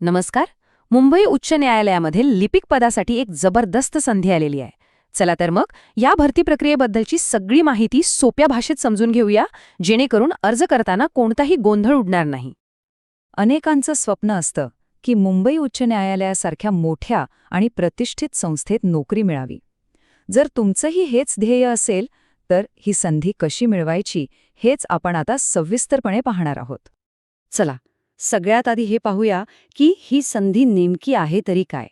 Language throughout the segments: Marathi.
नमस्कार. मुंबई उच्च न्यायालयामध्ये लिपिक पदासाठी एक जबरदस्त संधी आलेली आहे. चला तर मग या भरती प्रक्रियेबद्दलची सगळी माहिती सोप्या भाषेत समजून घेऊया, जेणेकरून अर्ज करताना कोणताही गोंधळ उडणार नाही. अनेकांचं स्वप्न असतं की मुंबई उच्च न्यायालयासारख्या मोठ्या आणि प्रतिष्ठित संस्थेत नोकरी मिळावी. जर तुमचंही हेच ध्येय असेल तर ही संधी कशी मिळवायची हेच आपण आता सविस्तरपणे पाहणार आहोत. चला, सगळ्यात आधी हे पाहूया की ही संधी नेमकी आहे तरी काय.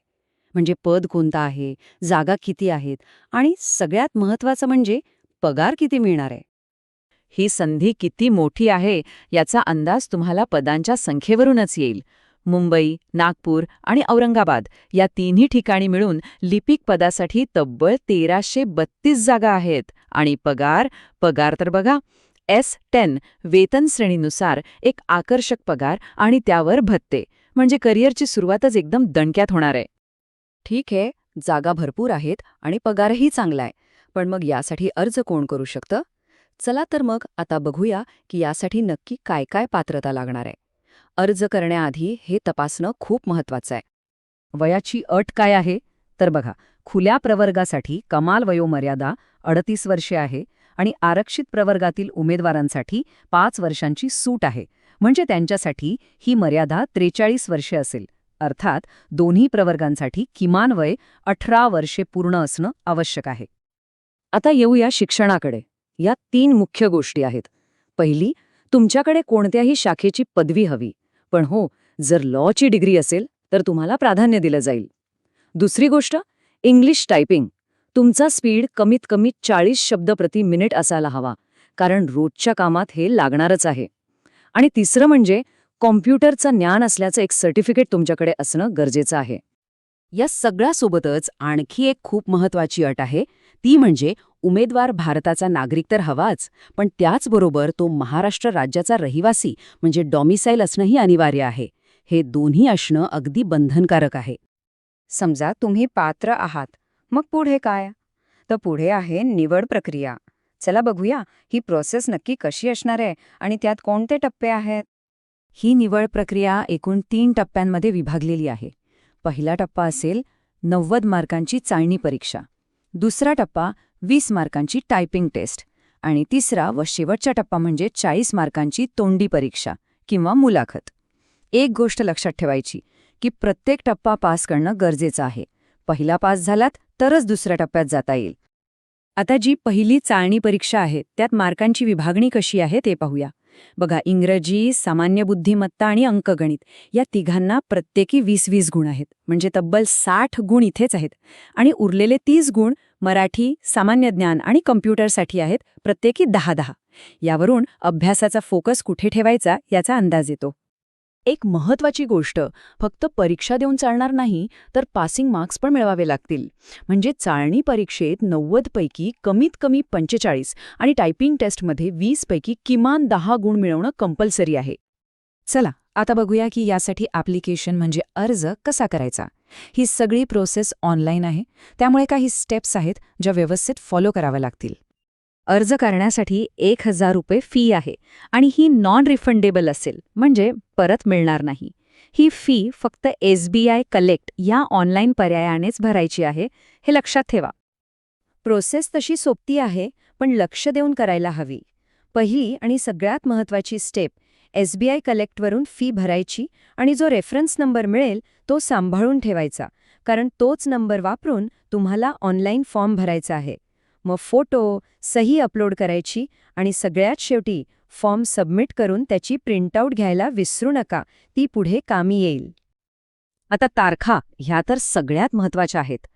म्हणजे पद कोणतं आहे, जागा किती आहेत आणि सगळ्यात महत्त्वाचं म्हणजे पगार किती मिळणार आहे. ही संधी किती मोठी आहे याचा अंदाज तुम्हाला पदांच्या संख्येवरूनच येईल. मुंबई, नागपूर आणि औरंगाबाद या तिन्ही ठिकाणी मिळून लिपिक पदासाठी तब्बल 1332 जागा आहेत. आणि पगार तर बघा, S10 वेतन श्रेणीनुसार एक आकर्षक पगार आणि त्यावर भत्ते, म्हणजे करिअरची सुरुवातच एकदम दणक्यात होणार आहे. ठीक आहे, जागा भरपूर आहेत आणि पगारही चांगला आहे. पण मग यासाठी अर्ज कोण करू शकतं? चला तर मग आता बघूया की यासाठी नक्की काय काय पात्रता लागणार आहे. अर्ज करण्याआधी हे तपासणं खूप महत्त्वाचं आहे. वयाची अट काय आहे? तर बघा, खुल्या प्रवर्गासाठी कमाल वयोमर्यादा 38 वर्षे आहे आणि आरक्षित प्रवर्गातील उमेदवारांसाठी 5 वर्षांची सूट आहे. म्हणजे त्यांच्यासाठी ही मर्यादा 43 वर्षे असेल. अर्थात दोन्ही प्रवर्गांसाठी किमान वय 18 वर्षे पूर्ण असणं आवश्यक आहे. आता येऊया शिक्षणाकडे. या 3 मुख्य गोष्टी आहेत. पहिली, तुमच्याकडे कोणत्याही शाखेची पदवी हवी. पण हो, जर लॉची डिग्री असेल तर तुम्हाला प्राधान्य दिलं जाईल. दुसरी गोष्ट, इंग्लिश टायपिंग. तुमचा स्पीड कमीत कमी 40 शब्द प्रति मिनिट असायला हवा, कारण रोजच्या कामात हे लागणारच आहे. आणि तिसरं म्हणजे कॉम्प्युटरचं ज्ञान असल्याचं एक सर्टिफिकेट तुमच्याकडे असणं गरजेचं आहे. या सगळ्यासोबतच आणखी एक खूप महत्त्वाची अट आहे, ती म्हणजे उमेदवार भारताचा नागरिक तर हवाच, पण त्याचबरोबर तो महाराष्ट्र राज्याचा रहिवासी म्हणजे डॉमिसाईल असणंही अनिवार्य आहे. हे दोन्ही असणं अगदी बंधनकारक आहे. समजा तुम्ही पात्र आहात, मग पुढे काय? तर पुढे आहे निवड प्रक्रिया. चला बघूया ही प्रोसेस नक्की कशी असणार आहे आणि त्यात कोणते टप्पे आहेत. ही निवड प्रक्रिया एकूण 3 टप्प्यांमध्ये विभागलेली आहे. पहिला टप्पा असेल 90 मार्कांची चाळणी परीक्षा, दुसरा टप्पा 20 मार्कांची टायपिंग टेस्ट आणि तिसरा व शेवटचा टप्पा म्हणजे 40 मार्कांची तोंडी परीक्षा किंवा मुलाखत. एक गोष्ट लक्षात ठेवायची की प्रत्येक टप्पा पास करणं गरजेचं आहे. पहिला पास झालात तरच दुसऱ्या टप्प्यात जाता येईल. आता जी पहिली चाळणी परीक्षा आहे त्यात मार्कांची विभागणी कशी आहे ते पाहूया. बघा, इंग्रजी, सामान्य बुद्धिमत्ता आणि अंकगणित या तिघांना प्रत्येकी 20-20 गुण आहेत. म्हणजे तब्बल 60 गुण इथेच आहेत. आणि उरलेले 30 गुण मराठी, सामान्य ज्ञान आणि कम्प्युटरसाठी आहेत, प्रत्येकी 10-10. यावरून अभ्यासाचा फोकस कुठे ठेवायचा याचा अंदाज येतो. एक महत्त्वाची गोष्ट, फक्त परीक्षा देऊन चालणार नाही, तर पासिंग मार्क्स पण मिळवावे लागतील. म्हणजे चाळणी परीक्षेत 90 पैकी कमीत कमी 45 आणि टायपिंग टेस्टमध्ये 20 पैकी किमान 10 गुण मिळवणं कंपल्सरी आहे. चला आता बघूया की यासाठी ॲप्लिकेशन म्हणजे अर्ज कसा करायचा. ही सगळी प्रोसेस ऑनलाईन आहे, त्यामुळे काही स्टेप्स आहेत ज्या व्यवस्थित फॉलो कराव्या लागतील. अर्ज करण्यासाठी 1000 रुपये फी आहे आणि ही नॉन रिफंडेबल असेल, म्हणजे परत मिळणार नाही. ही फी फक्त SBI कलेक्ट या ऑनलाईन पर्यायानेच भरायची आहे, हे लक्षात ठेवा. प्रोसेस तशी सोपी आहे, पण लक्ष देऊन करायला हवी. पहिली आणि सगळ्यात महत्त्वाची स्टेप, SBI कलेक्टवरून फी भरायची आणि जो रेफरन्स नंबर मिळेल तो सांभाळून ठेवायचा, कारण तोच नंबर वापरून तुम्हाला ऑनलाईन फॉर्म भरायचा आहे. मग फोटो, सही अपलोड करायची आणि सगळ्यात शेवटी फॉर्म सबमिट करून त्याची प्रिंटआउट घ्यायला विसरू नका, ती पुढे कामी येईल. आता तारखा ह्या तर सगळ्यात महत्त्वाच्या आहेत.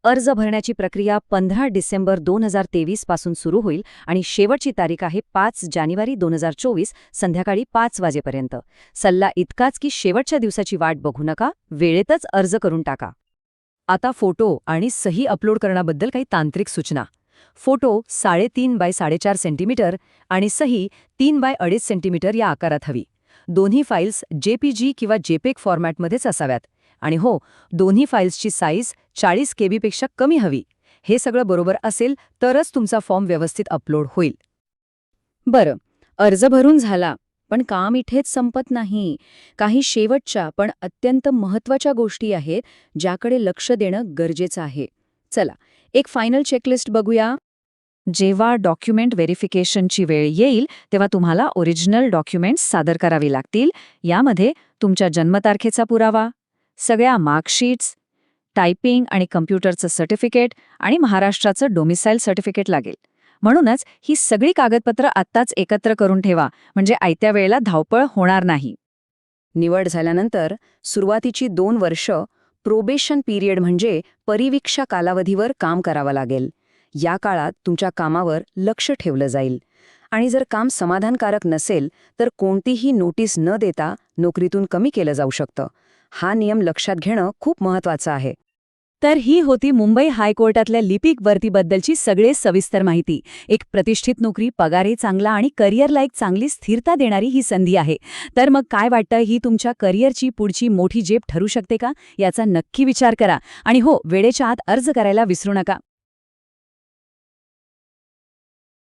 अर्ज भरण्याची प्रक्रिया 15 डिसेंबर 2023 पासून सुरू होईल आणि शेवटची तारीख आहे 5 जानेवारी 2024 संध्याकाळी 5 वाजेपर्यंत. सल्ला इतकाच की शेवटच्या दिवसाची वाट बघू नका, वेळेतच अर्ज करून टाका. आता फोटो आणि सही अपलोड करण्याबद्दल काही तांत्रिक सूचना. फोटो 3.5 बाय 4.5 सेंटीमीटर आणि सही 3 बाय 2.5 सेंटीमीटर या आकारात हवी. दोन्ही फाईल्स JPG किंवा JPEG फॉर्मॅटमध्येच असाव्यात. आणि हो, दोन्ही फाईल्सची साईज 40 KB पेक्षा कमी हवी. हे सगळं बरोबर असेल तरच तुमचा फॉर्म व्यवस्थित अपलोड होईल. बरं, अर्ज भरून झाला. पण काम इथेच संपत नाही. काही शेवटच्या पण अत्यंत महत्त्वाच्या गोष्टी आहेत ज्याकडे लक्ष देणं गरजेचं आहे. चला, एक फायनल चेकलिस्ट बघूया. जेव्हा डॉक्युमेंट व्हेरिफिकेशनची वेळ येईल तेव्हा तुम्हाला ओरिजिनल डॉक्युमेंट्स सादर करावी लागतील. यामध्ये तुमच्या जन्मतारखेचा पुरावा, सगळ्या मार्कशीट्स, टायपिंग आणि कम्प्युटरचं सर्टिफिकेट आणि महाराष्ट्राचं डोमिसाईल सर्टिफिकेट लागेल. म्हणूनच ही सगळी कागदपत्रं आत्ताच एकत्र करून ठेवा, म्हणजे आयत्या वेळेला धावपळ होणार नाही. निवड झाल्यानंतर सुरुवातीची 2 वर्ष प्रोबेशन पिरियड म्हणजे परिवीक्षा कालावधीवर काम करावं लागेल. या काळात तुमच्या कामावर लक्ष ठेवलं जाईल आणि जर काम समाधानकारक नसेल तर कोणतीही नोटीस न देता नोकरीतून कमी केलं जाऊ शकतं. हा नियम लक्षात घेणं खूप महत्त्वाचं आहे. तर ही होती मुंबई हायकोर्टातल्या लिपिक भरतीबद्दलची सगळे सविस्तर माहिती. एक प्रतिष्ठित नोकरी, पगारही चांगला आणि करिअरला एक चांगली स्थिरता देणारी ही संधी आहे. तर मग काय वाटतं, ही तुमच्या करिअरची पुढची मोठी झेप ठरू शकते का? याचा नक्की विचार करा आणि हो, वेळेच्या आत अर्ज करायला विसरू नका.